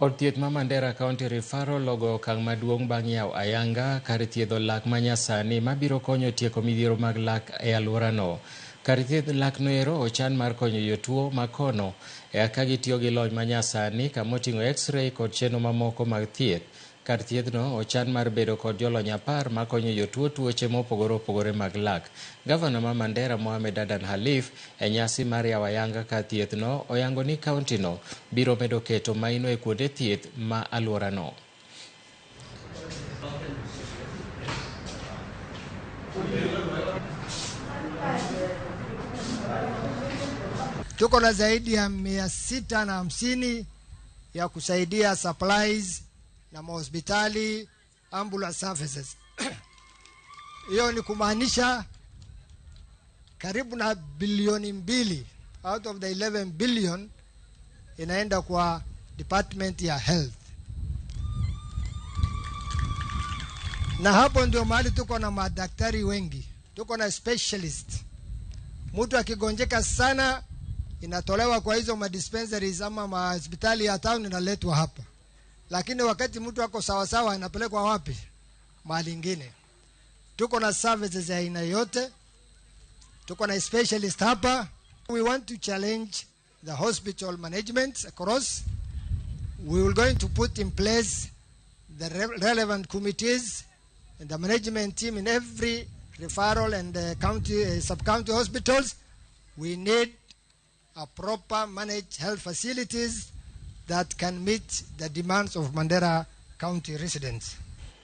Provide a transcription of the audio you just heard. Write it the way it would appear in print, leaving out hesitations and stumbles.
Od thieth ma Mandera County Referral logo okang' maduong' bang' yawo ayanga kar thiedho lak manyasani mabiro konyo tieko midhiero mag lak e alworano. Kar thiedh lakno ero ochan mar konyo jotuo makono ka gitiyo gi lony manyasani kamoting'o x-ray kod chenro mamoko mag thieth. Kar thiedhno ochan mar bedo kod jolony 10 makonyo jotuo tuoche mopogore opogore mag lak. Gavana ma Mandera Mohamed Adan Khalif e nyasi mar yawo ayanga kar thiethno oyango ni kauntino biro medo keto maino e kuonde thieth ma alworano. Tuko na zaidi ya 650 ya kusaidia supplies na mahospitali, ambulance services. Hiyo ni kumaanisha karibu na bilioni 2 out of the 11 billion inaenda kwa department ya health. Na hapo ndio mahali tuko na madaktari wengi, tuko na specialist. Mtu akigonjeka sana inatolewa kwa hizo madispensaries ama mahospitali ya town inaletwa hapa. Lakini wakati mtu ako sawa sawa anapelekwa wapi? Mahali ingine. Tuko na services ya aina yote. Tuko na specialist hapa. We want to challenge the hospital management across. We will going to put in place the relevant committees and the management team in every referral and county sub-county hospitals. We need a proper managed health facilities that can meet the demands of Mandera County residents.